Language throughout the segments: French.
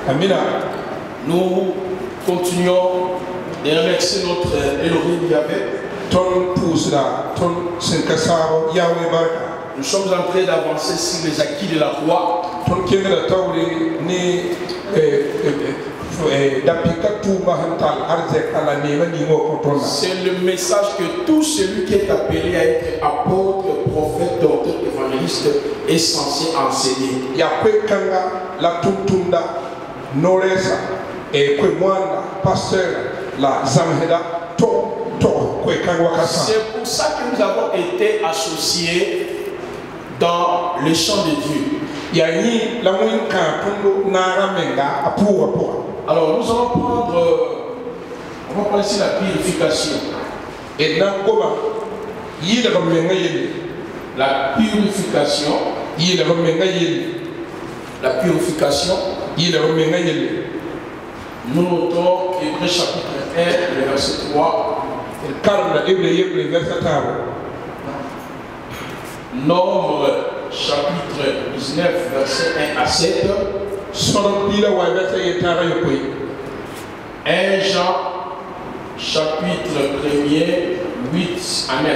Amina. Nous continuons de remercier notre Elohim Yahvé. Ton pousra, ton senkasaro Yahweh baraka. Nous sommes en train d'avancer sur les acquis de la croix. Ton kengela tawli ni c'est le message que tout celui qui est appelé à être apôtre, prophète, docteur, évangéliste est censé enseigner. C'est pour ça que nous avons été associés dans le champ de Dieu. Alors nous allons prendre, on va prendre ici la purification. Et dans la purification, nous notons Hébreux chapitre 1, le verset 3. Nombre chapitre 19, verset 1 à 7. 1 Jean chapitre 1er 8 à 9.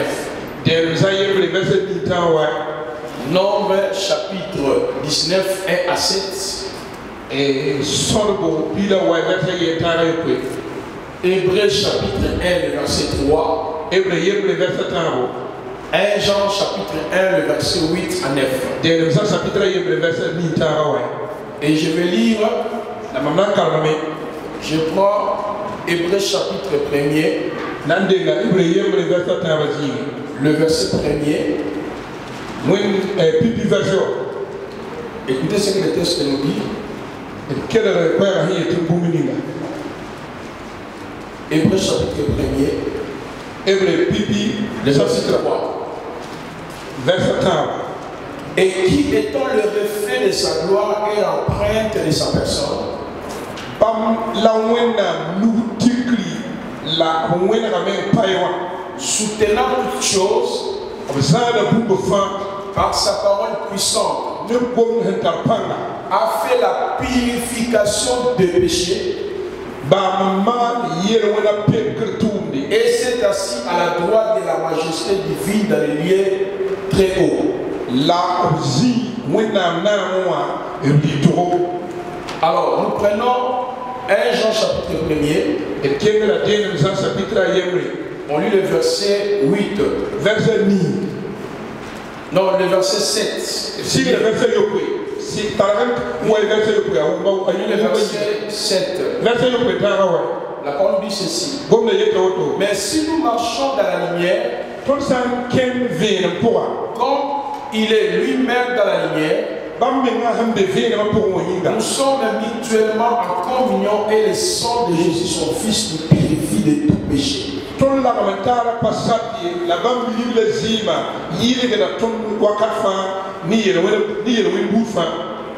Nombre chapitre 19 1 à 7. Hébreux chapitre 1 le verset 3. 1 Jean chapitre 1 le verset 8 à 9. Et je vais lire. Je prends Hébreux chapitre 1er. Le verset 1er. Écoutez ce que le texte nous dit. Hébreux chapitre 1er. Le verset 3. Et qui étant le reflet de sa gloire et l'empreinte de sa personne, soutenant toutes choses par sa parole puissante, a fait la purification des péchés et s'est assis à la droite de la majesté divine dans les lieux très hauts. Alors nous prenons 1 Jean chapitre 1er. On lit le verset 8. Non, le verset 7. On lit le verset 7. La parole dit ceci. Mais si nous marchons dans la lumière, comme il est lui-même dans la lumière, nous sommes mutuellement en communion et le sang de Jésus, son Fils, nous purifie de tout péché.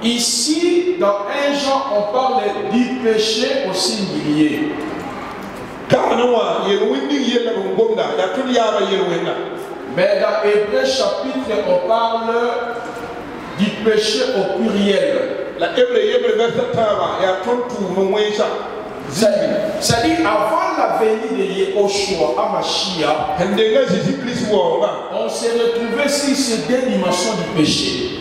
Ici, dans 1 Jean, on parle du péché au singulier. Mais dans Hébreux chapitre, on parle du péché au pluriel. C'est-à-dire avant la venue de Yehoshua à Mashiach, on s'est retrouvé sur ces deux dimensions du péché.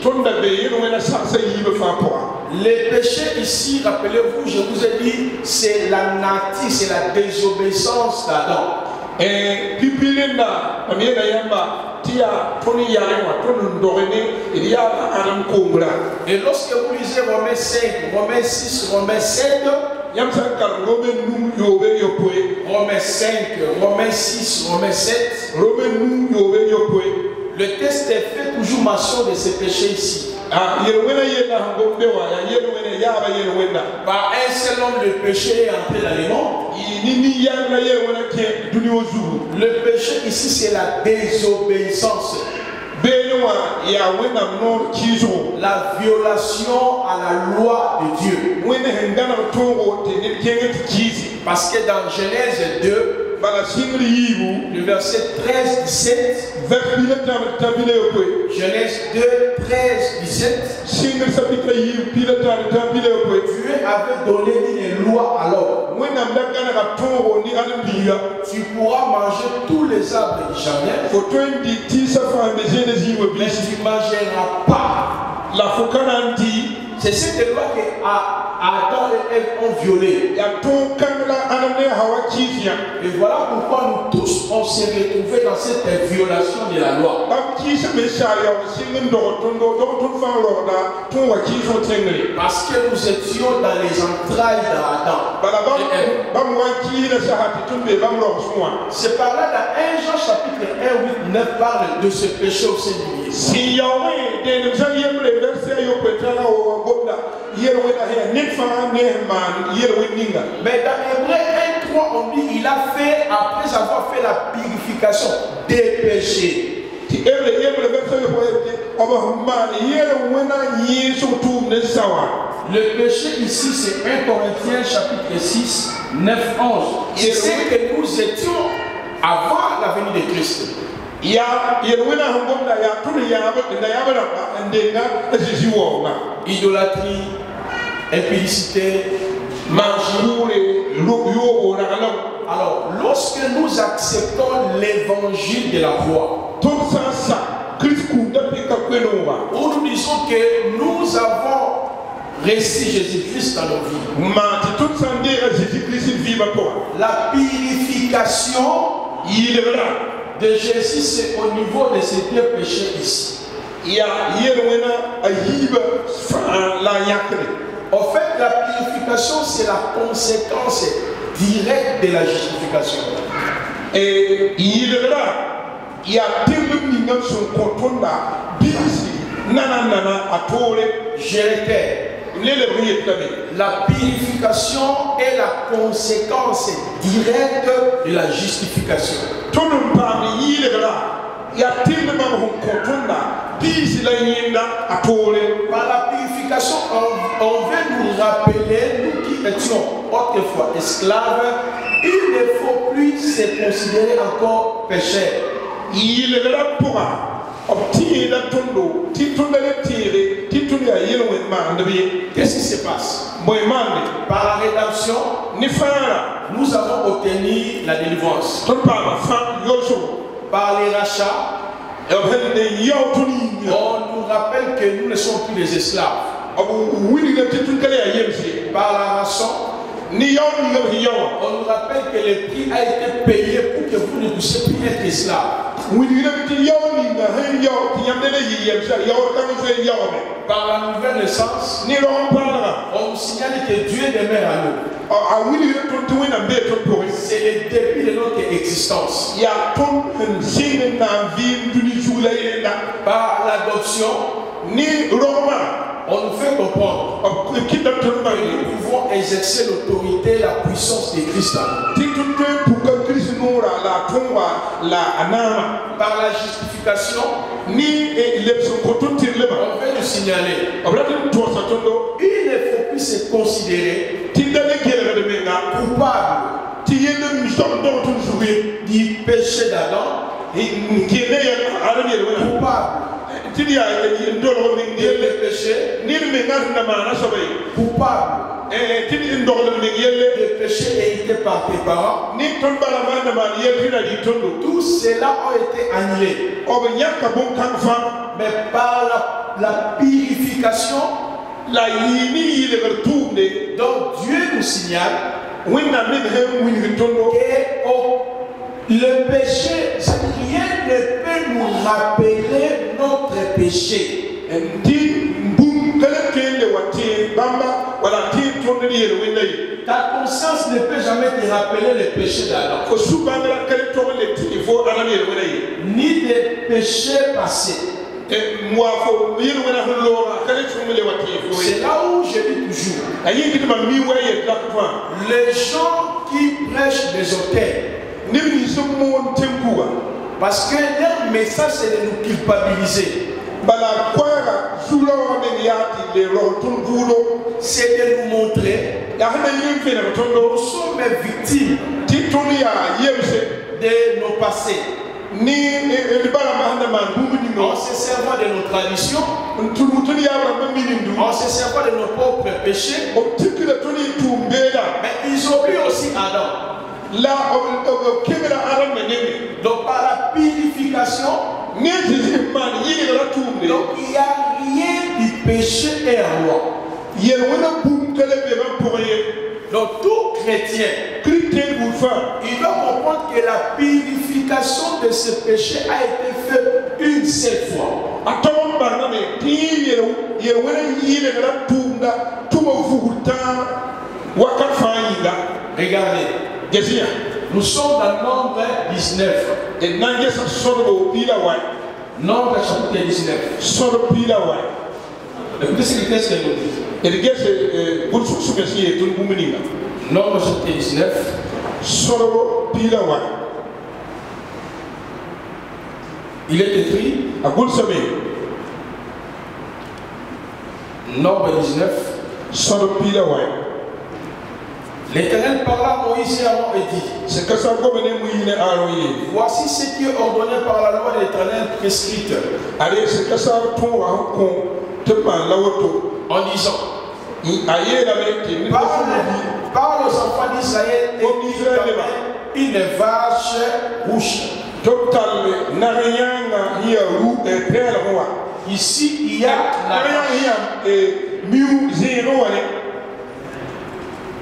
Les péchés ici, rappelez-vous, je vous ai dit, c'est la nature, c'est la désobéissance d'Adam. Et lorsque vous lisez Romains 5, Romains 6, Romains 7, Romains 5, Romains 6, Romains 7, le texte fait toujours mention de ces péchés ici. Par un seul homme, le péché est entré dans le monde. Le péché ici, c'est la désobéissance. La violation à la loi de Dieu. Parce que dans Genèse 2, le verset 13-17, Genèse 2, 13-17, Dieu a avait donné une loi alors. Tu pourras manger tous les arbres du jardin, mais tu ne mangeras pas. C'est cette loi que Adam et Ève ont violée. Et voilà pourquoi nous tous on s'est retrouvés dans cette violation de la loi. Parce que nous étions dans les entrailles d'Adam et Ève. C'est par là dans 1 Jean chapitre 1, 8, 9 parle de ce péché au sein du milieu. Mais dans Hébreux 1, 3, on dit il a fait, après avoir fait la purification des péchés. Le péché ici c'est 1 Corinthiens chapitre 6, 9, 11. C'est ce que nous étions avant la venue de Christ. Idolâtrie, impudicité, magie. Alors, lorsque nous acceptons l'évangile de la croix, où nous disons que nous avons reçu Jésus-Christ dans nos vies, la purification de Jésus, c'est au niveau de ces deux péchés ici. En fait, la purification, c'est la conséquence directe de la justification. Et la purification est la conséquence directe de la justification. Par la purification, on veut nous rappeler, nous qui étions autrefois esclaves, il ne faut plus se considérer encore pécheur. Qu'est-ce qui se passe? Par la rédemption, nous avons obtenu la délivrance. Par les rachats, on nous rappelle que nous ne sommes plus des esclaves. Par la rançon, on nous rappelle que le prix a été payé pour que vous ne puissiez plus être esclaves. Par la nouvelle naissance, on nous signale que Dieu demeure à nous. C'est le début de notre existence. Par l'adoption, on nous fait comprendre que nous pouvons exercer l'autorité et la puissance de Christ. Par la justification, on veut nous signaler il ne faut plus se considérer coupable du péché d'Adam, coupable du péché, coupable le péché hérité par tes parents. Tout cela a été annulé. Mais par la purification, donc Dieu nous signale que le péché, rien ne peut nous rappeler notre péché. Ta conscience ne peut jamais te rappeler le péché d'Adam, ni des péchés passés. C'est là où je dis toujours, les gens qui prêchent des auteurs, parce que leur message c'est de nous culpabiliser, c'est de nous montrer nous sommes victimes de nos passés. En se servant de nos traditions, en se servant de nos propres péchés, Mais ils oublient aussi Adam. Donc par la purification, donc il n'y a rien du péché et roi. Donc tout chrétien, il doit comprendre que la purification de ce péché a été faite une seule fois. Regardez, nous sommes dans Nombre 19. Nombre chapitre 19. Écoutez ce que le texte nous dit. Nombre chapitre 19. Il est écrit, Nombre 19. L'Éternel parla à Moïse et Aaron et dit, voici ce qui est ordonné par la loi de l'Éternel prescrite. En disant, parle aux enfants d'Israël et une vache rouge. Ici, il y a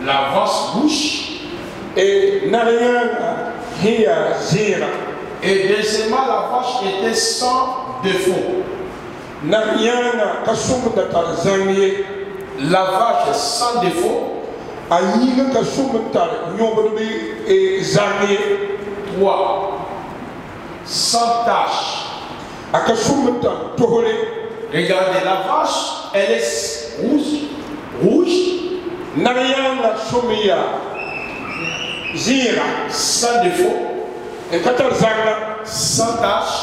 la vache rouge et deuxièmement la vache était sans défaut. La vache sans défaut. 3. Sans tache. Regardez, la vache, elle est rouge. Sans défaut. Sans tache.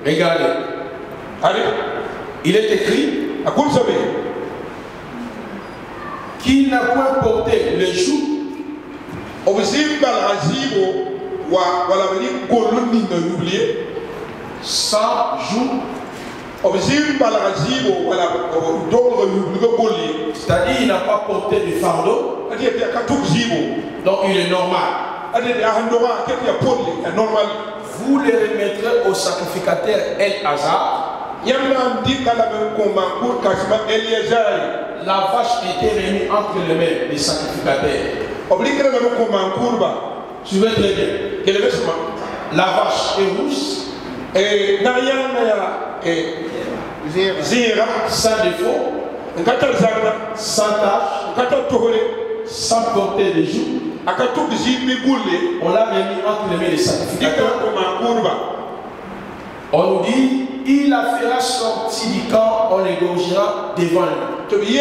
Regardez. Il est écrit qui n'a point porté le joug sans joug. C'est-à-dire il n'a pas porté du fardeau. Donc il est normal. Vous les remettrez au sacrificateur El-Hazar. La vache était remise entre les mains des sacrificateurs. Suivez très bien. La vache est rousse. Sans défaut. Sans tache. Sans porter de joug. On l'a remis entre les mains des sacrificateurs. On nous dit, il la fera sortir du camp, on l'égorgera devant lui.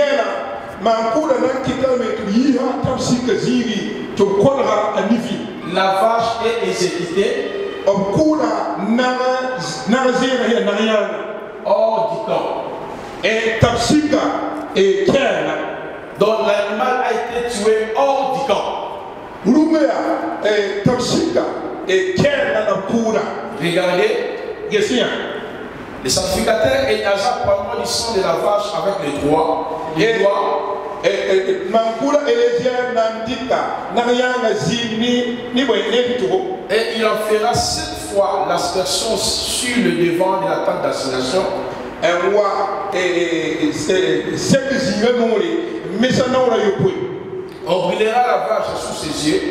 La vache est exécutée hors du camp. Donc l'animal a été tué hors du camp. Regardez, les sacrificateurs et Hazar prendront du sang de la vache avec les doigts. Et il en fera 7 fois l'aspersion sur le devant de la tente d'assignation. On brûlera la vache sous ses yeux.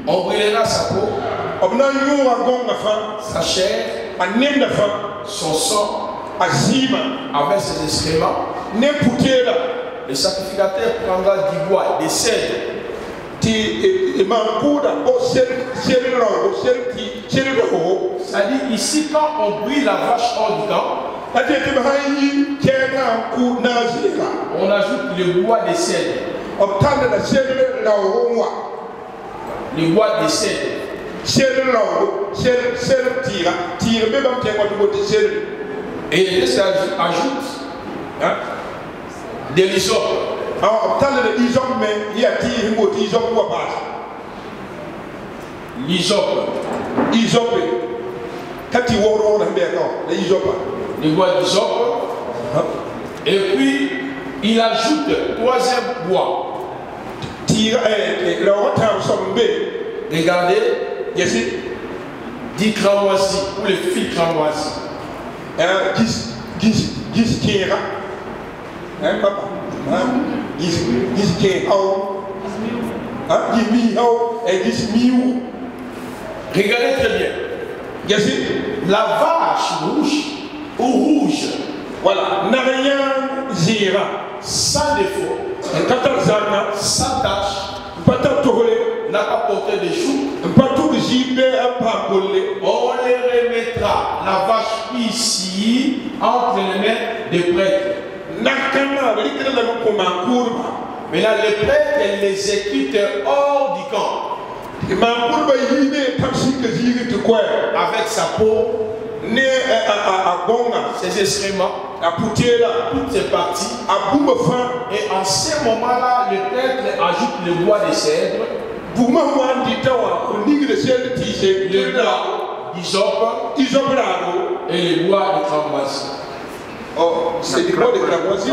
On brûlera sa peau, sa chair, son sang, avec ses excréments. Le sacrificateur prendra du bois, des cèdres. C'est-à-dire ici, quand on brûle la vache hors du camp, on ajoute le bois des cèdres. Le bois des cèdres. Et le texte ajoute de l'hysope. kati woro na mbeka na ijopa les bois d'hysope. Et puis il ajoute troisième bois. tira la wata sombe Regardez, yes 10 cramoisis ou les fils cramoisis. gis kera papa gis ke au gis mi au et gis miou. Regardez très bien. yes La vache rouge, voilà n'a rien zira sans défaut, katazana sans tache, patatole n'a pas porté de choux. patou jibe apagole. On les remettra, la vache ici, entre les mains des prêtres. Nakana likira la komankurba Maintenant, les prêtres les exécutent hors du camp. mankurba yibe tamsi ke jiri te quoi Avec sa peau, ne a bonga ses excréments, a putela toutes ses parties. a bumba fa Et en ce moment-là, le prêtre ajoute le bois de cèdre, buma wan di tawa ko nigi de sel ti se le bois d'hysope isobrado et le bois de cramoisi. oh c'est du bois de cramoisi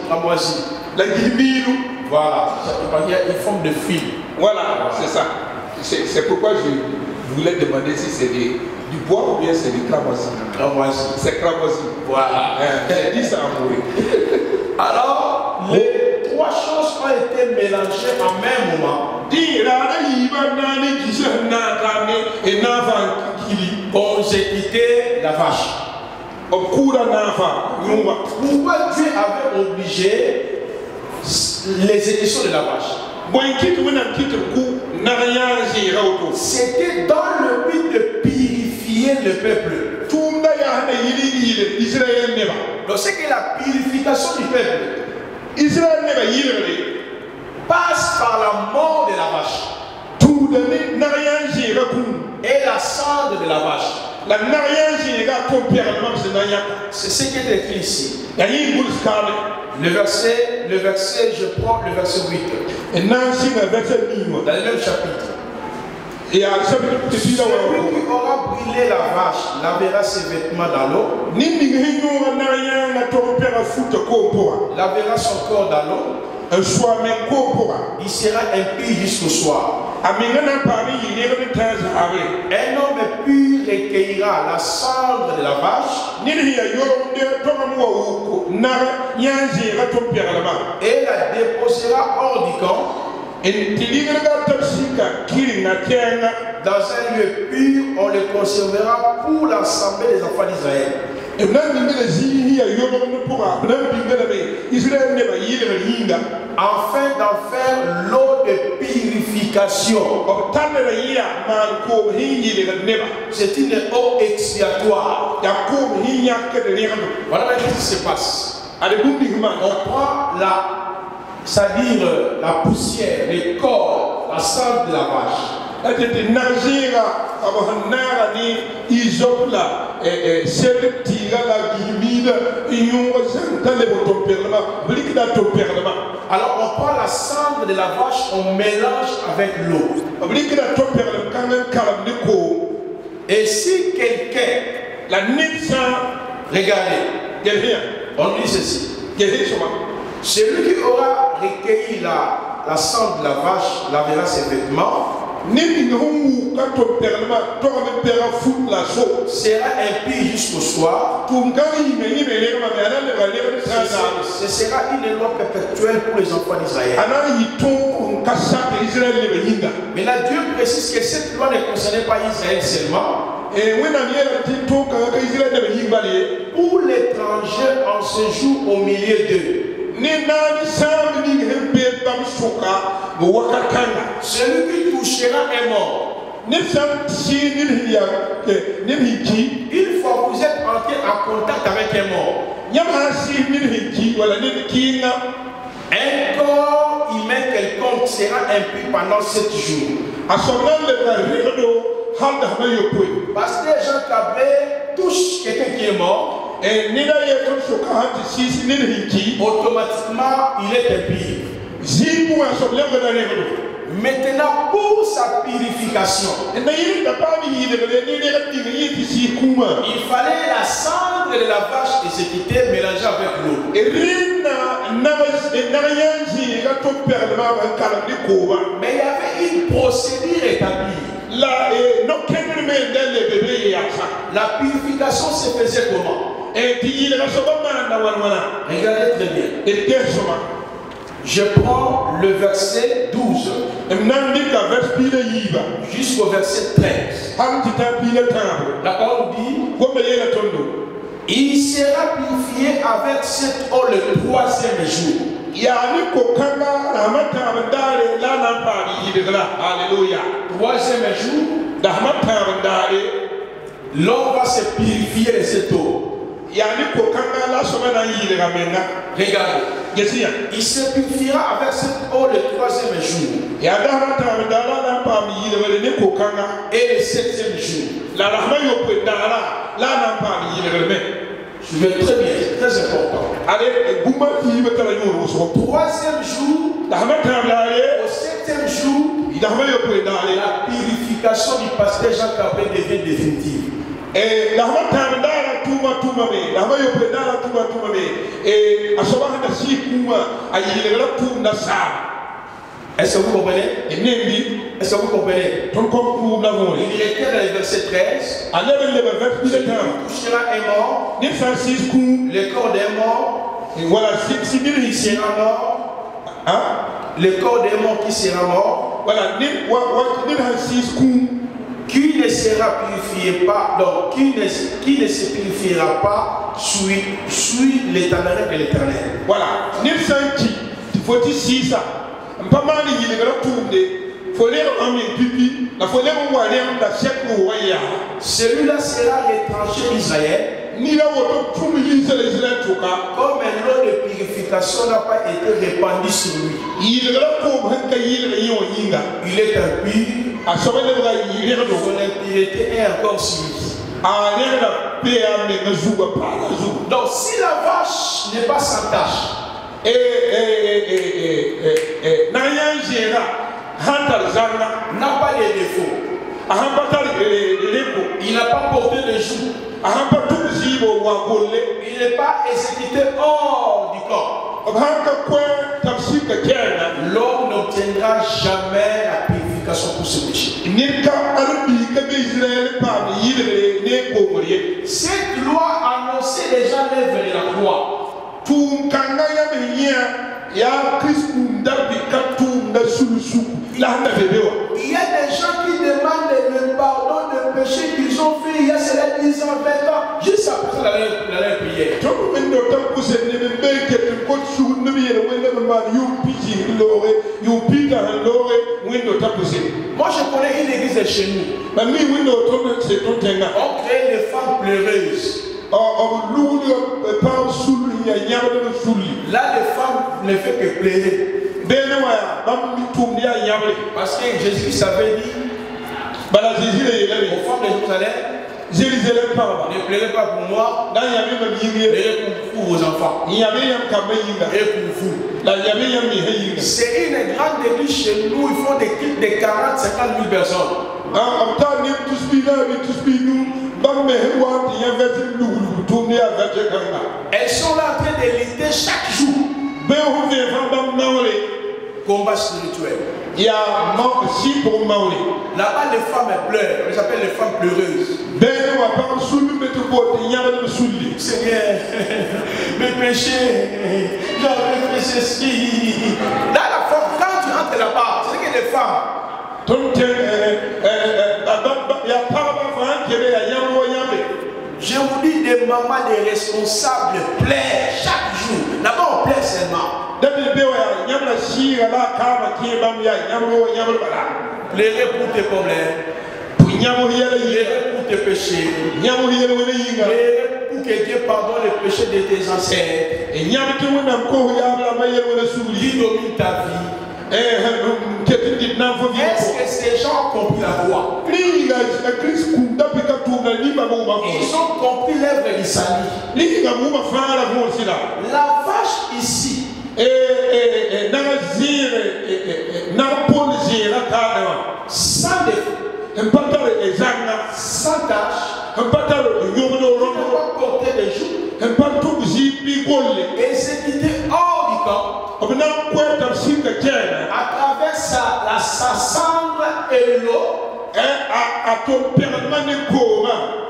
Cramoisi. la gimiru Voilà. Il forme de fil. voilà c'est ça c'est pourquoi je voulais demander si c'est du bois ou bien c'est du cramoisi. C'est cramoisi. Voilà. J'ai dit ça à mourir. Alors, les trois choses ont été mélangées en même moment. Pour exécuter la vache. Pourquoi Dieu avait obligé l'exécution de la vache? C'était dans le but de purifier le peuple. Donc c'est que la purification du peuple passe par la mort de la vache et la cendre de la vache. C'est ce qui est écrit ici. Le verset, je prends le verset 8. Dans le même chapitre. Celui qui aura brûlé la vache lavera ses vêtements dans l'eau, lavera son corps dans l'eau, il sera impur jusqu'au soir. Un homme pur recueillera la cendre de la vache et la déposera hors du camp dans un lieu pur. On le conservera pour l'assemblée des enfants d'Israël. Afin d'en faire l'eau de purification. C'est une eau expiatoire. Voilà ce qui se passe. On prend c'est-à-dire la poussière, les corps, la cendre de la vache. Alors on prend la cendre de la vache, on mélange avec l'eau. Et si quelqu'un, regardez, on dit ceci. Celui qui aura recueilli la cendre de la vache lavera ses vêtements, sera impur jusqu'au soir. Ce sera une loi perpétuelle pour les enfants d'Israël. Mais là, Dieu précise que cette loi ne concernait pas Israël seulement. Pour l'étranger en séjour au milieu d'eux. Celui qui touchera est mort. Une fois que vous êtes entré en contact avec un mort, un corps humain quelconque sera impur pendant 7 jours. Parce que les gens cabrés touchent quelqu'un qui est mort, automatiquement il est impur. Maintenant, pour sa purification, il fallait la cendre de la vache exécutée mélangée avec l'eau. Mais il y avait une procédure établie. La purification se faisait comment? Regardez très bien. Je prends le verset 12 jusqu'au verset 13. La parole dit: il sera purifié avec cette eau le 3e jour. Alléluia. 3e jour, l'homme va se purifier de cette eau. Regardez. Il se purifiera avec cette eau le 3e jour. Et le 7e jour. Je vais très bien, c'est très important. 3e jour, au 7e jour, la purification du pasteur Jacques Capet devient définitive. Est-ce que vous comprenez? Est-ce que vous comprenez? Il était dans le verset 13. Celui qui touchera un mort, le corps d'un mort, qui sera mort. Le corps d'un mort qui sera mort. Qui ne sera purifié pas, donc qui ne se purifiera pas, suit les tabernacles de l'Éternel. Voilà. Celui-là sera retranché d'Israël. Comme un lot de purification n'a pas été répandu sur lui. Il est impur. Son impureté est encore sur lui. Donc si la vache n'est pas sans tâche, n'a pas de défaut, il n'a pas porté de joug, il n'est pas exécuté hors du corps, l'homme n'obtiendra jamais la purification pour ce péché. Cette loi annonçait déjà l'œuvre de la croix. Il y a des gens qui demandent le pardon de péché qu'ils ont fait il y a cela 10 ans, 20 ans, juste après la prière. Moi je connais une église de chez nous. On crée des femmes pleureuses. Là les femmes ne font que pleurer. Parce que Jésus avait dit aux femmes de Jérusalem, ne pleurez pas pour moi, pleurez pour vos enfants et pour vous. C'est une grande église chez nous, ils font des clips de 40-50 000 personnes. Elles sont là en train de lutter chaque jour. Combat spirituel. Là-bas, les femmes pleurent. On les appelle les femmes pleureuses. Seigneur, mes péchés, j'avais fait ceci. Là, la femme, quand tu rentres là-bas, c'est que les femmes. Je vous dis, des mamans, des responsables pleurent chaque jour. Là-bas, on pleure seulement. Pleurez pour tes problèmes. Pleurez pour tes péchés. Pleurez pour que Dieu pardonne les péchés de tes ancêtres. Qui domine ta vie. Est-ce que ces gens ont compris la voie? Ils ont compris l'œuvre du salut. La vache ici sans tache, qui n'a pas porté de joug, et s'est quitté hors du camp. À travers sa cendre et l'eau,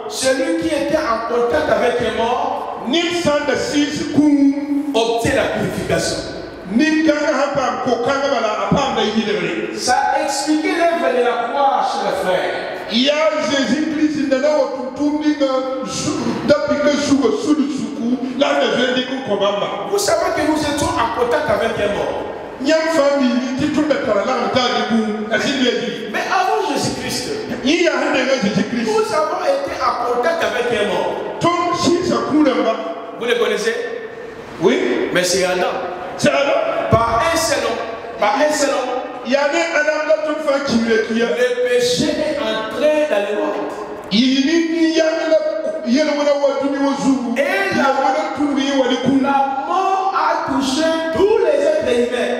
celui qui était en contact avec les morts obtient la purification. Ça a expliqué l'œuvre de la croix chez les frères. Vous savez que nous étions en contact avec les morts. Mais avant Jésus-Christ, nous avons été en contact avec les morts. Vous les connaissez? Oui. Mais c'est Adam. Par un seul homme. Le péché est entré dans le monde. Et la mort a touché tous les êtres humains.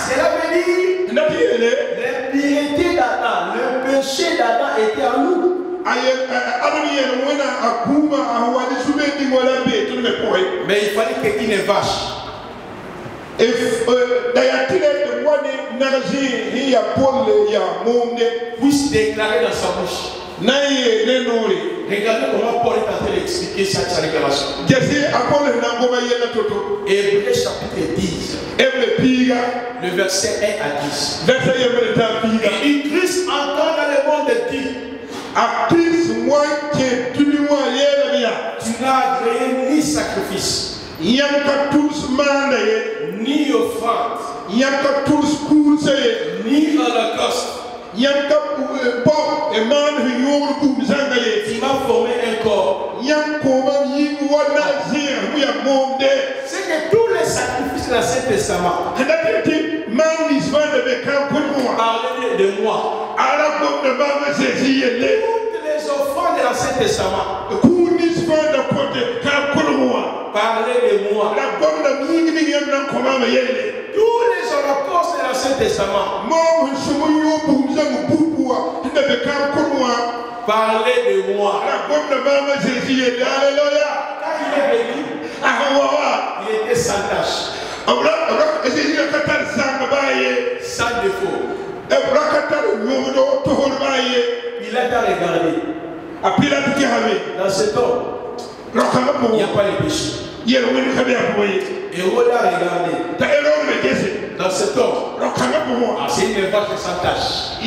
Cela veut dire l'impureté d'Adam, le péché d'Adam était en nous. Mais il fallait qu'une vache puisse déclarer dans sa bouche. Regardez comment Paul est en train d'expliquer sa déclaration. Hébreux chapitre 10, le verset 1 à 10. Et Christ entend dans le monde dit: tu n'as agréé ni sacrifice, ni offrande, ni holocauste. Tu m'as formé un corps. C'est que tous les sacrifices de l'Ancien Testament parlaient de moi. Toutes les offrandes de l'Ancien Testament parlaient de moi. Tous les holocaustes de l'Ancien Testament parlaient de moi. Quand il est venu, il était sans tache, sans défaut. Pilate a regardé. Dans cet homme, il n'y a pas de péché. Hérode a regardé. Dans cet homme, c'est une vache sans tache.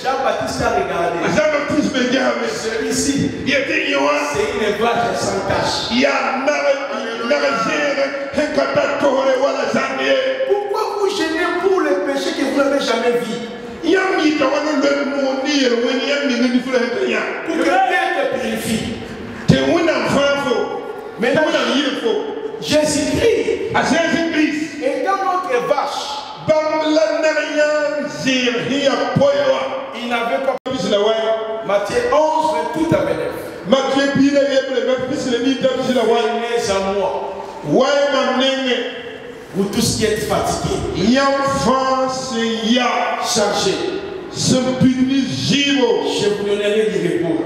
Jean-Baptiste a regardé. Celui-ci, c'est une vache sans tache. Pourquoi vous gênez pour le péché que vous n'avez jamais vu? Pour que Dieu te purifie. Maintenant, Jésus-Christ étant notre vache, il n'avait pas. Matthieu 11, 28 à 29. Venez à moi, vous tous qui êtes fatigués, chargés, je vous donnerai du repos.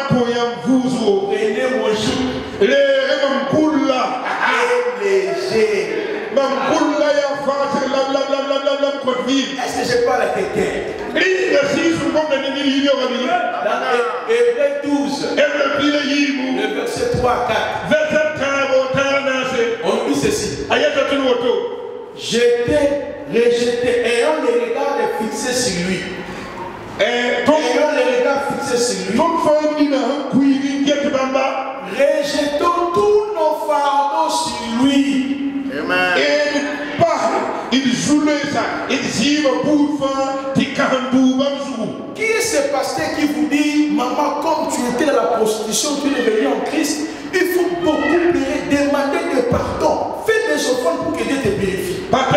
Prenez mon joug et léger. Est-ce que je parle à quelqu'un? Dans Hébreux 12, le verset 3 à 4, on dit ceci: j'étais rejeté, ayant les regards fixés sur lui. Ayant les regards fixés sur lui, rejetons tous nos fardeaux sur lui. Amen. Qui est ce pasteur qui vous dit: maman, comme tu étais dans la prostitution, tu es venu en Christ, il faut beaucoup prier, demander de pardon, fais des offrandes pour que Dieu te purifie. Avant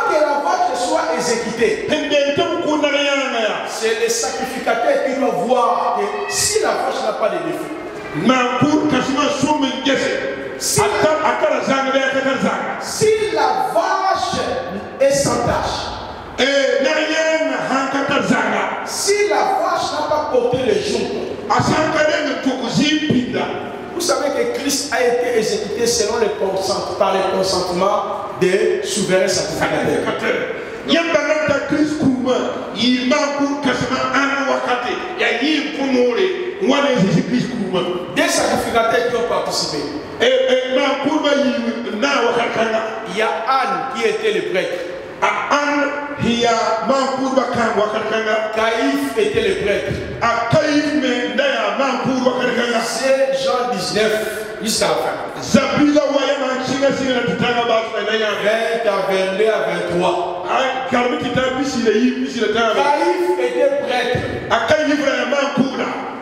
que la vache soit exécutée, c'est le sacrificateur qui doit voir que si la vache n'a pas de défaut, si la vache est sans tache, si la vache n'a pas porté le joug, vous savez que Christ a été exécuté selon par le consentement des souverains sacrificateurs. Des sacrificateurs qui ont participé. Il y a Anne qui était le prêtre. Caïphe était le prêtre. C'est Jean 19 jusqu'à la fin. 20 à 22 à 23. Caïphe était prêtre.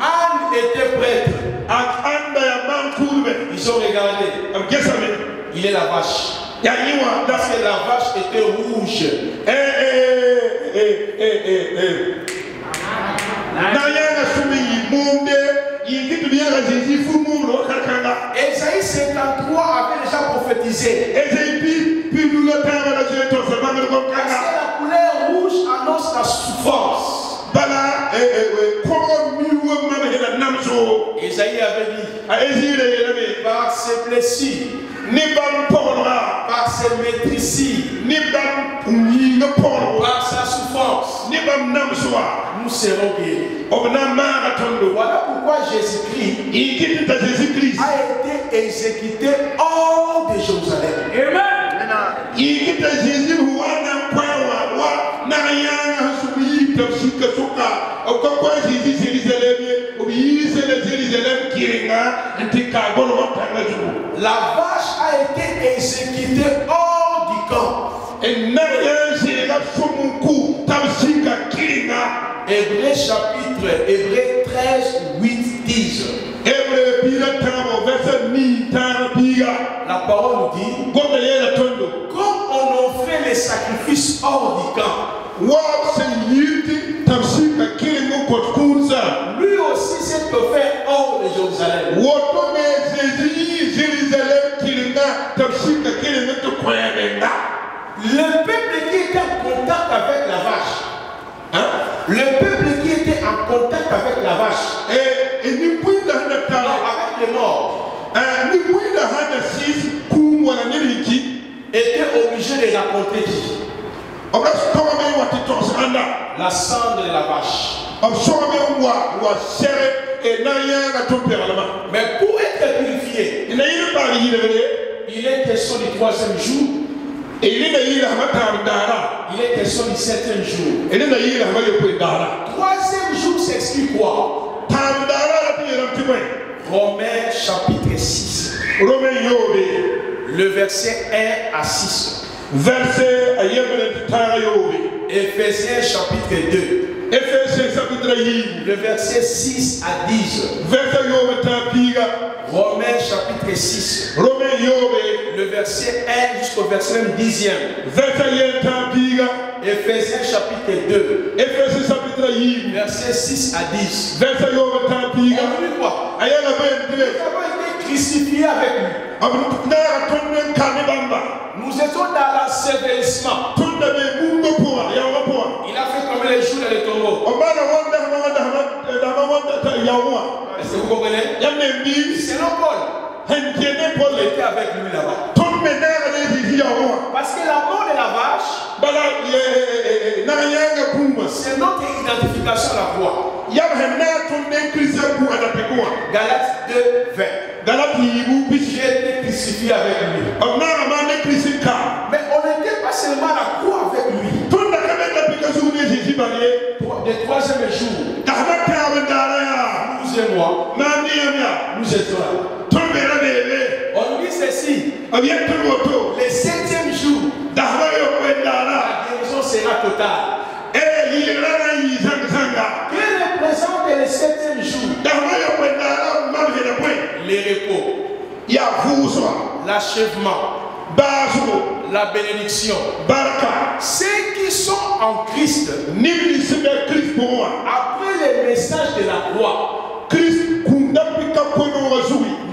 Anne était prêtre. Ils ont regardé. Il est la vache. Parce que la vache était rouge. Ésaïe 53 avait déjà prophétisé. Parce que la couleur rouge annonce la souffrance. Ésaïe avait dit, par ses blessures, par ses maîtrises, par sa souffrance, nous serons guéris. Voilà pourquoi Jésus-Christ a été exécuté hors de Jérusalem. Amen. La vache a été exécutée hors du camp. Hébreux chapitre, Hébreux 13, 8 disent. La parole dit, comme on offrait les sacrifices hors du camp, lui aussi s'est offert hors de Jérusalem. Le peuple qui était en contact avec la vache, le peuple qui était en contact avec la vache, avec les morts, était obligé de raconter la cendre de la vache. Mais pour être purifié, il est question du 3e jour. Il est question du 7e jour. 3e jour s'explique quoi? Romains chapitre 6. Le verset 1 à 6. Éphésiens chapitre 2. Le verset 6 à 10. Romains chapitre 6. Le verset 1 jusqu'au verset 10e. Éphésiens chapitre 2. Verset 6 à 10. On dit quoi? Nous avons été crucifiés avec lui. Nous étions dans l'ensevelissement. Il a fait comme les jours dans les tombeaux. Est-ce que vous comprenez? Selon Paul, il était avec lui là-bas. Parce que la mort de la vache, c'est notre identification à la croix. Galates 2, 20. J'ai été crucifié avec lui. Mais on n'était pas seulement à la croix avec lui. Le 3e jour, nous et moi, nous étions là. On dit ceci. Le 7e jour, la guérison sera totale. Quel représente le 7e jour? Les repos, l'achèvement, la bénédiction. Ceux qui sont en Christ, après le message de la croix,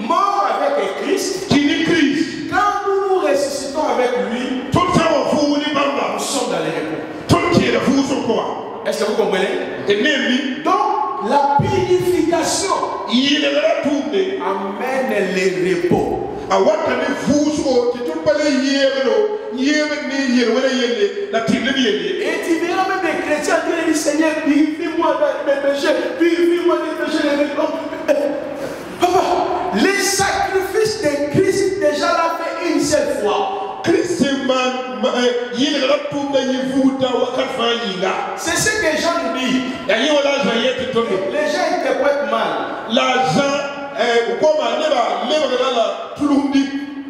mort avec Christ, quand nous nous ressuscitons avec lui, nous sommes dans les repos. Est-ce que vous comprenez? Donc, la purification amène les repos. Et tu verras même des chrétiens dire, Seigneur, purifie-moi de mes péchés, purifie-moi des péchés. Papa, les sacrifices de Christ déjà l'a fait une seule fois. C'est ce que Jean nous dit. Les gens interprètent mal.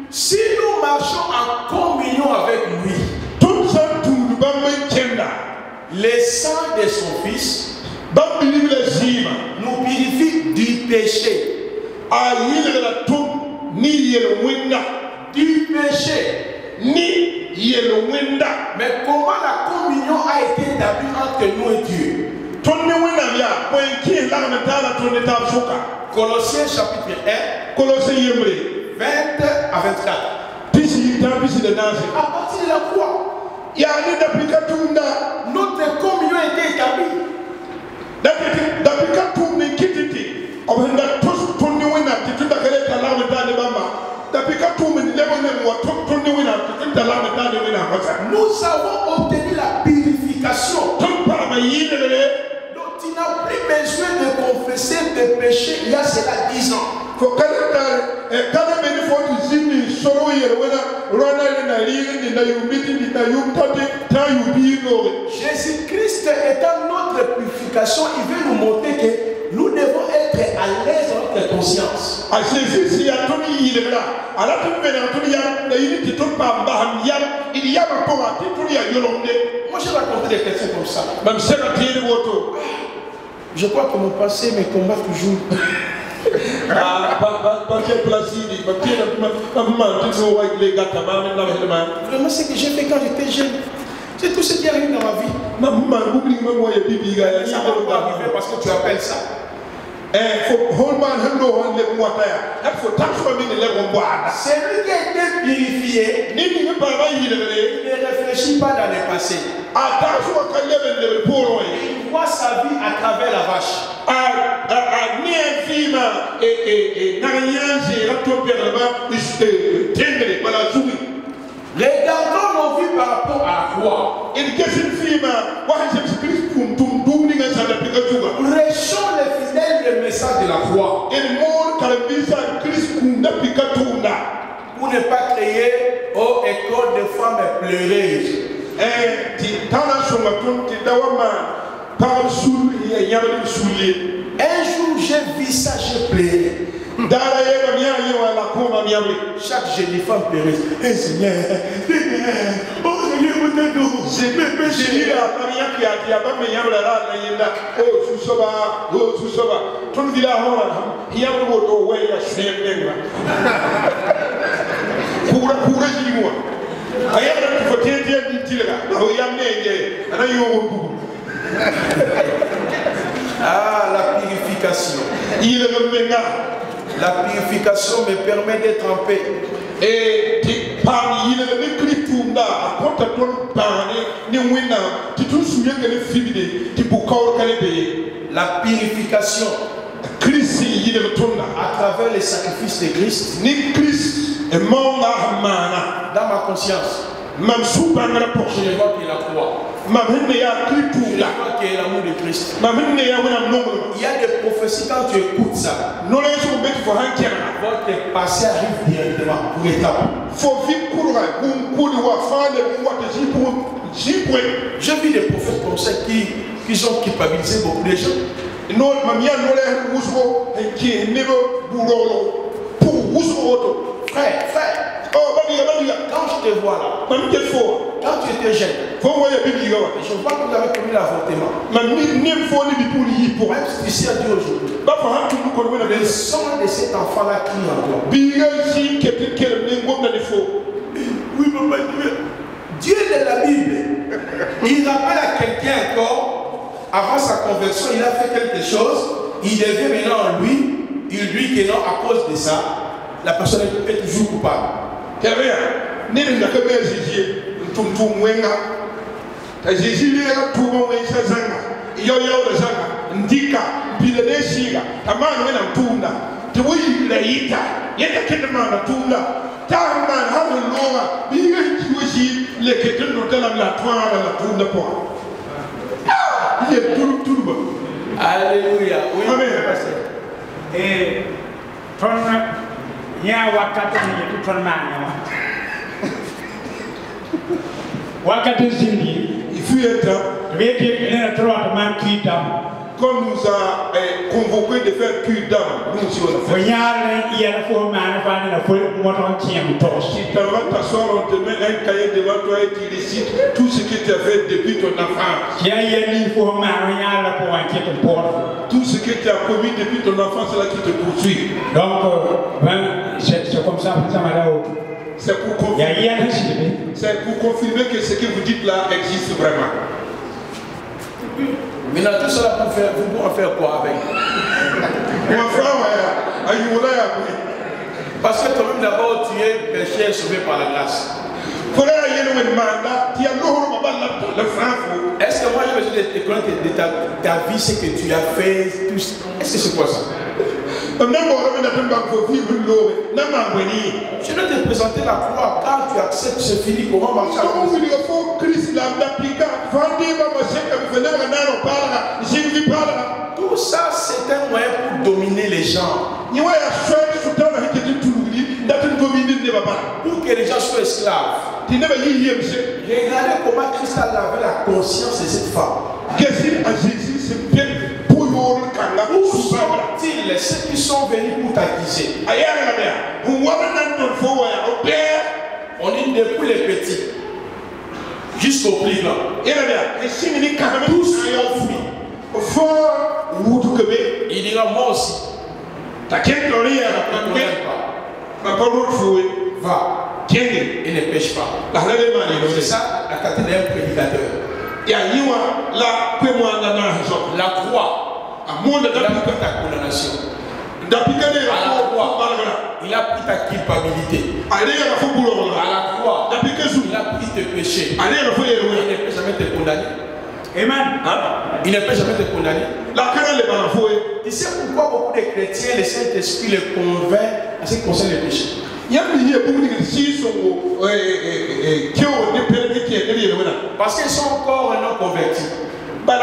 Si nous marchons en communion avec lui, le sang de son fils nous purifie du péché. Du péché. Mais comment la communion a été établie entre nous et Dieu? Colossiens chapitre 1, 20 à 24. À partir de la croix, notre communion a été établie. Nous avons obtenu la purification. Donc tu n'as plus besoin de confesser tes péchés il y a cela 10 ans. Jésus-Christ étant notre purification, il veut nous montrer que nous devons être à l'aise dans notre conscience. Moi j'ai raconté des questions comme ça. Je crois que mon passé me combat toujours. Vraiment, ce que j'ai fait quand j'étais jeune, c'est tout ce qui arrive dans ma vie. Ça va pas arriver parce que tu appelles ça. Celui qui a été purifié, il ne réfléchit pas dans le passé. Il voit sa vie à travers la vache. Regardons nos vies par rapport à la croix. Restons les fidèles du message de la croix. Pour ne pas créer école de femmes pleureuses. Un jour j'ai vu ça, j'ai pleuré. Chaque jeune femme pleureuse. Eh Seigneur, oh Seigneur, ah, la purification. La purification me permet d'être en paix. Et la purification à travers les sacrifices de Christ dans ma conscience. Je vois qu'il la croix. Je vois qu'il y a l'amour de Christ. Il y a des prophéties quand tu écoutes ça. Votre passé arrive directement pour l'étape. J'ai vu des prophètes comme ça qui ont culpabilisé beaucoup de gens. Frère, quand je te vois là, quand tu étais jeune, je vois que vous avez commis l'avortement. Même si tu sais à Dieu aujourd'hui, le sang de cet enfant-là qui est en toi. Oui, papa, Dieu de la Bible Il rappelle à quelqu'un encore, avant sa conversion, il a fait quelque chose, il devient maintenant lui, il lui dit que non, à cause de ça, la personne est toujours coupable. Alléluia. Oui. Amen. Et ton nya wakati ni ton manya wakati zindi Il fut un temps, quand nous a convoqué de faire cure d'âme, nous aussi on a fait. Si tu vas t'asseoir, on te met un cahier devant toi et tu décides tout ce que tu as fait depuis ton enfance. Tout ce que tu as commis depuis ton enfance, c'est là qui te poursuit. Donc, c'est comme ça, c'est pour confirmer que ce que vous dites là existe vraiment. Maintenant, tout cela pour faire, vous pouvez faire quoi avec? Parce que toi-même d'abord tu es péché et sauvé par la grâce. Est-ce que moi j'ai besoin de te connaître de ta vie, ce que tu as fait, tout? Est-ce que c'est quoi ça? Je dois te présenter la croix. Quand tu acceptes, c'est fini. Comment marcher tout ça, c'est un moyen pour dominer les gens. Pour que les gens soient esclaves. Regardez comment Christ a lavé la conscience de cette femme. Où sont-ils ceux qui sont venus pour t'accuser? On dit depuis les petits jusqu'au plus grand. Tous ont fui. Il dira moi aussi. Va et ne pêche pas. C'est ça la cathédrale d'un prédicateur. La croix. Il a pris ta condamnation. À la croix, il a pris ta culpabilité. À la croix, il a pris tes péchés. Il ne peut jamais te condamner. Amen. Il ne peut jamais te condamner. Tu sais pourquoi beaucoup de chrétiens, le Saint-Esprit les convainc à ce qui concerne les péchés? Parce qu'ils sont encore non convertis. Tous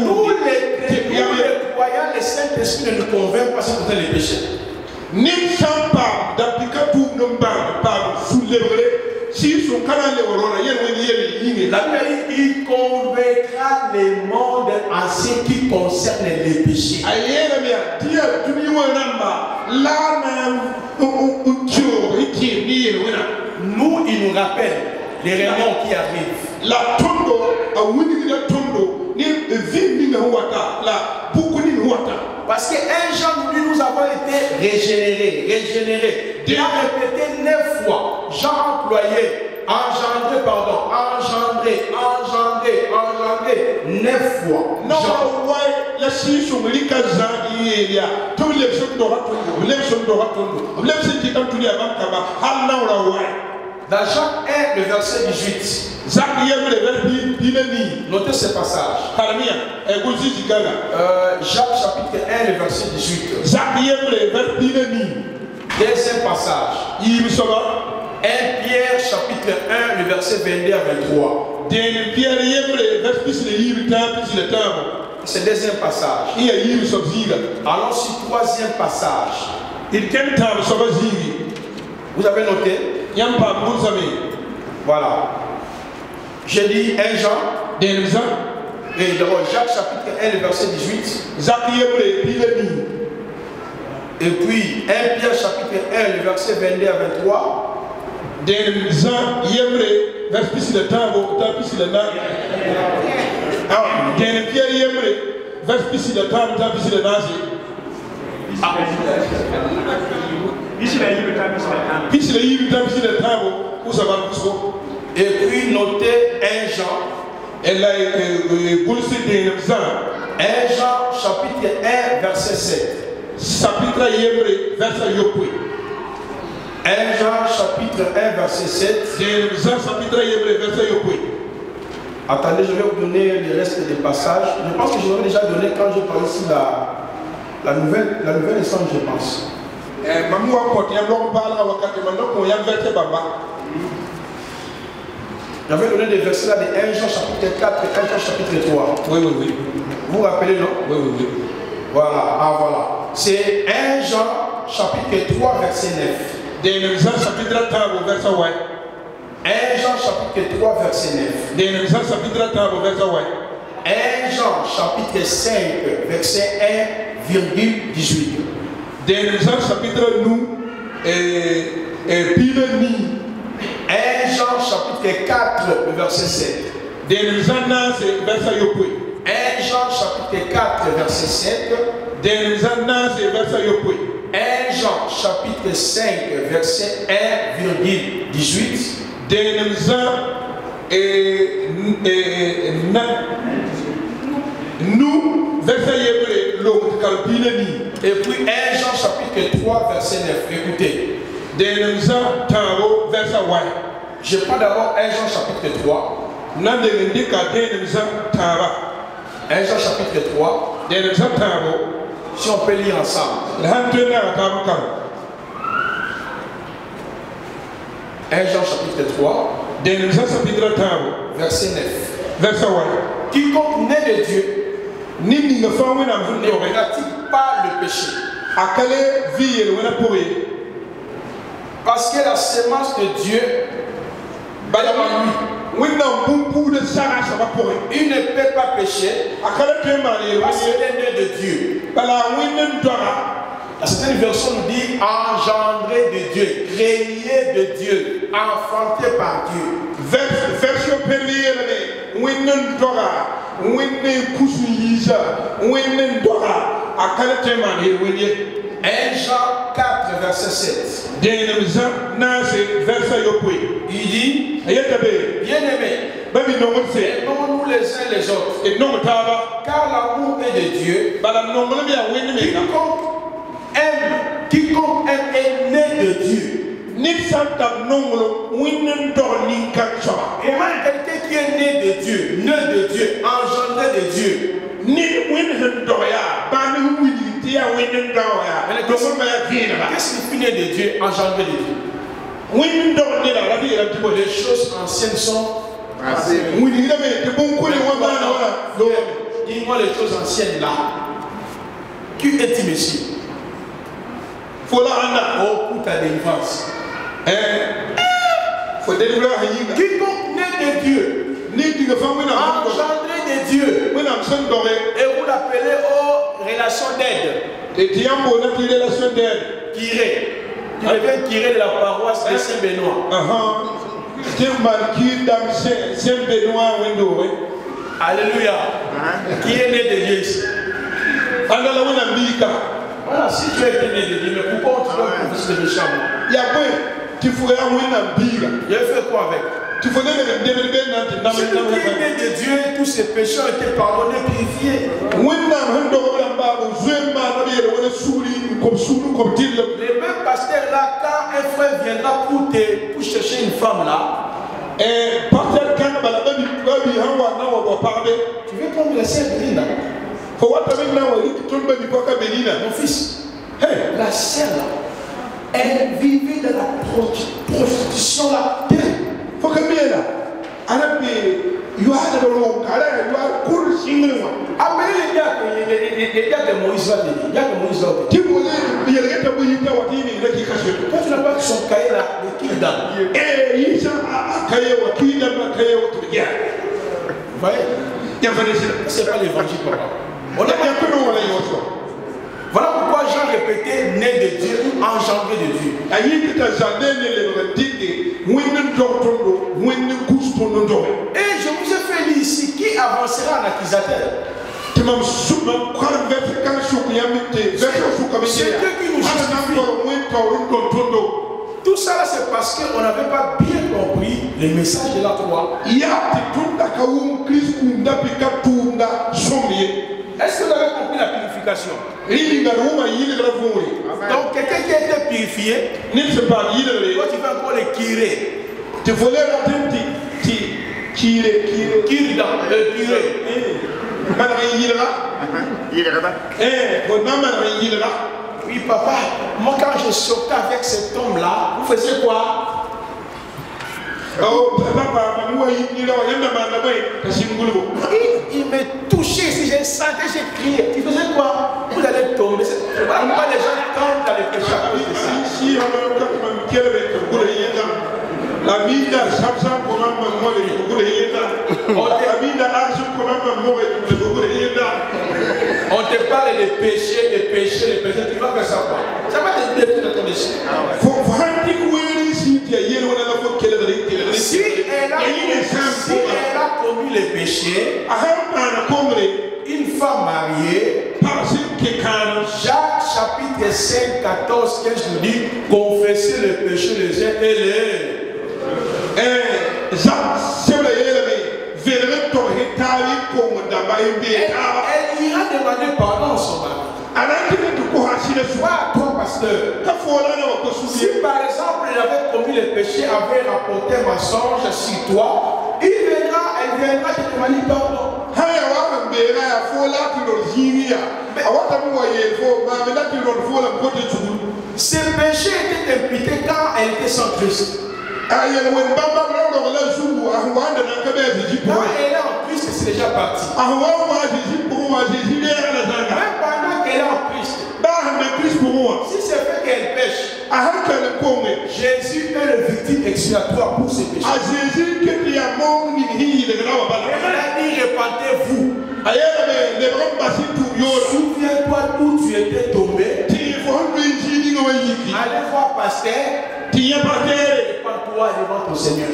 les croyants, le Saint-Esprit ne nous convainc pas à ce qui concerne les péchés. La Bible dit il convaincra le monde en ce qui concerne les péchés. Nous, il nous rappelle les raisons qui arrivent. Parce que un Jean nous dit nous avons été régénérés. Il a répété 9 fois. Jean employé, engendré 9 fois. Dans Jacques 1, le verset 18. Notez ce passage. Jacques chapitre 1, le verset 18. Deuxième passage. 1 Pierre chapitre 1, le verset 22 à 23. C'est le deuxième passage. Allons sur le troisième passage. Vous avez noté? Voilà. J'ai dit 1 Jean. Et d'abord Jacques chapitre 1, le verset 18. Et puis 1 Pierre chapitre 1, le verset 22 à 23. Et puis notez 1 Jean. 1 Jean chapitre 1 verset 7. 1 Jean chapitre 1 verset 7. Attendez, je vais vous donner le reste des passages. Je pense que je l'ai déjà donné quand je parlais ici la nouvelle naissance, je pense. J'avais donné des versets là de 1 Jean chapitre 4 et 1 Jean chapitre 3. Oui. Vous vous rappelez, non? Oui. Voilà, voilà. C'est 1 Jean chapitre 3 verset 9. 1 Jean chapitre 3 verset 9. 1 Jean chapitre 5 verset 1,18. 1 Jean chapitre 4 verset 7. 1 Jean chapitre 4 verset 7. 1 Jean chapitre 5 verset 1,18. Et puis 1 Jean chapitre 3 verset 9. Écoutez. Je prends d'abord 1 Jean chapitre 3. 1 Jean chapitre 3. Si on peut lire ensemble. 1 Jean chapitre 3. Verset 9. Quiconque naît de Dieu ne pratique pas le péché. Parce que la sémence de Dieu est en lui. Il ne peut pas pécher parce qu'il est né de Dieu. Certaines versions nous disent engendré de Dieu, créé de Dieu, enfanté par Dieu. Jean 4 verset 7. Il dit, bien-aimés, aimons-nous les uns les autres, car l'amour est de Dieu. Quiconque aime est né de Dieu. Et même quelqu'un qui est né de Dieu, engendré de Dieu. Qu'est-ce qui finit de Dieu, engendré de Dieu? Les choses anciennes sont passées. Dis-moi les choses anciennes là. Qui est-il, monsieur? Oh, pour ta délivrance. Quiconque naît de Dieu, engendré de Dieu, et vous l'appelez aux relations d'aide. Tiré. Tu devais tirer de la paroisse de Saint-Benoît. Alléluia. Qui est né de Dieu ici? Voilà, si tu es né de Dieu, mais pourquoi tu dois profiter de méchant? J'ai fait quoi avec? Si tu es né de Dieu, tous ces péchés ont été pardonnés, purifiés. Les mêmes pasteurs là, quand un frère viendra pour chercher une femme là, tu veux prendre la sœur Bénina? Mon fils, la sœur là, elle vivait dans la prostitution là. Faut que bien là. You are the wrong. Appelez les gars de Moïse. Tu n'as pas que son cahier là, le kill down. Vous voyez? C'est pas l'évangile, papa. Voilà pourquoi Jean répétait né de Dieu, engendré de Dieu. Et je vous ai fait lire ici qui avancera en accusateur. C'est Dieu qui nous justifie. Le message de la croix. Est-ce que vous avez compris la purification? Donc quelqu'un qui a été purifié, toi tu vas encore le tirer. Tu voulais tirer. Oui papa, moi quand je sortais avec cet homme là, vous faisiez quoi? Il me touchait, si j'ai senti, j'ai crié. Tu faisais quoi? Vous allez tomber. Voilà pourquoi les gens tombent dans les péchés à cause de ça. On te parle des péchés, tu vas faire ça quoi? Ça va te détruire de ton échec. Si elle a commis les péchés, une femme mariée, Jacques chapitre 5, 14, 15 nous dit confessez le péché des uns et les elle ira demander pardon à son mari. Toi, pasteur, si par exemple elle avait commis le péché, avait rapporté un mensonge sur toi, elle viendra te demander pardon. Ce péché était imputé quand elle était sans Christ. Quand elle est en Christ, c'est déjà parti. Même pendant qu'elle est en Christ, si c'est fait qu'elle pêche, Jésus est le victime expiatoire pour ses péchés. Il a dit repentez-vous. Souviens-toi d'où tu étais tombé. Allez voir pasteur. Répands-toi devant ton Seigneur.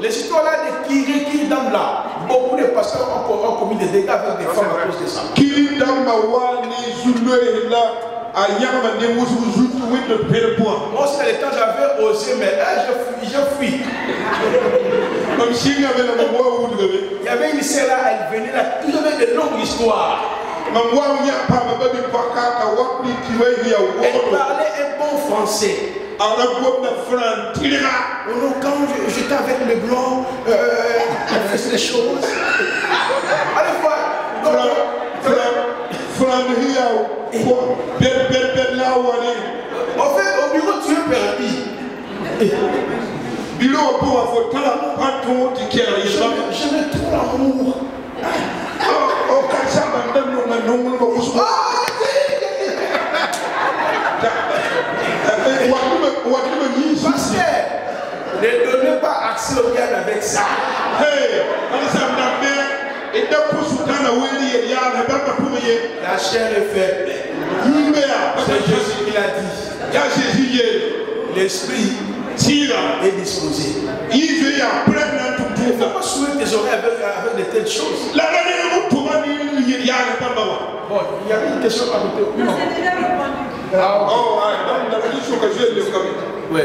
Les histoires là de Kiri Dam là, beaucoup de pasteurs ont commis des dégâts avec des femmes à cause de ça. Moi aussi, dans les temps, j'avais osé, mais là, je fuis. Il y avait une sœur là, elle venait là, il y avait de longues histoires. Elle parlait un bon français. Quand j'étais avec les blancs, elle faisait des choses. Allez voir. En fait, au bureau, tu es perdu. J'aimais trop l'amour. Pasteur, ne donnez pas accès au diable avec ça. La chair est faible. C'est Jésus qui l'a dit. L'esprit est disposé. Il ne faut pas soulever tes oreilles avec de telles choses. Bon, il y avait une question à vous. Non, c'est déjà répondu. Oui.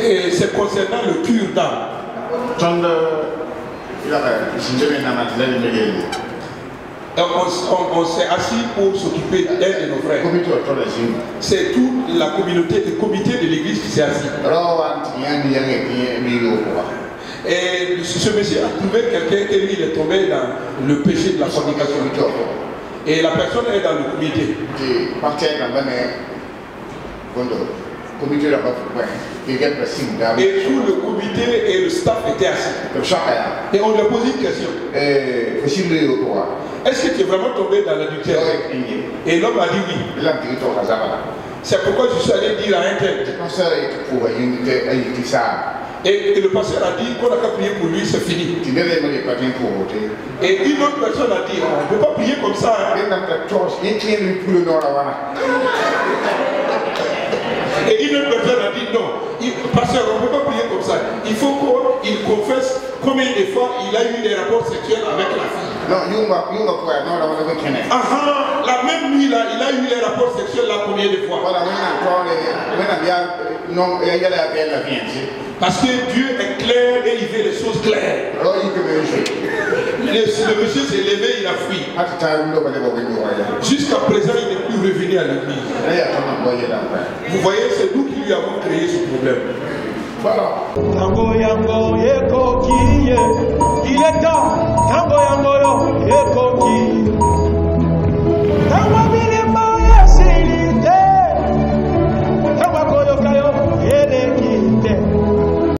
Et c'est concernant le cure d'âme. On s'est assis pour s'occuper d'un de nos frères. C'est toute la communauté, le comité de l'église qui s'est assis. Et ce monsieur a trouvé quelqu'un qui lui est tombé dans le péché de la fornication. Et la personne est dans le comité. Et tout le comité et le staff étaient assis. Et on lui a posé une question. Est-ce que tu es vraiment tombé dans l'adultère? Et l'homme a dit oui. C'est pourquoi je suis allé dire à un tel. Et le pasteur a dit qu'on n'a qu'à prier pour lui, c'est fini. Et une autre personne a dit, on ne peut pas prier comme ça. Et une autre personne a dit non, pasteur, on ne peut pas prier comme ça. Il faut qu'il confesse combien de fois il a eu des rapports sexuels avec la fille. Non, la même nuit là, il a eu les rapports sexuels là combien de fois? Parce que Dieu est clair et il fait les choses claires. Le monsieur s'est levé, il a fui. Jusqu'à présent, il n'est plus revenu à l'église. Vous voyez, c'est nous qui lui avons créé ce problème. Voilà. Il est temps.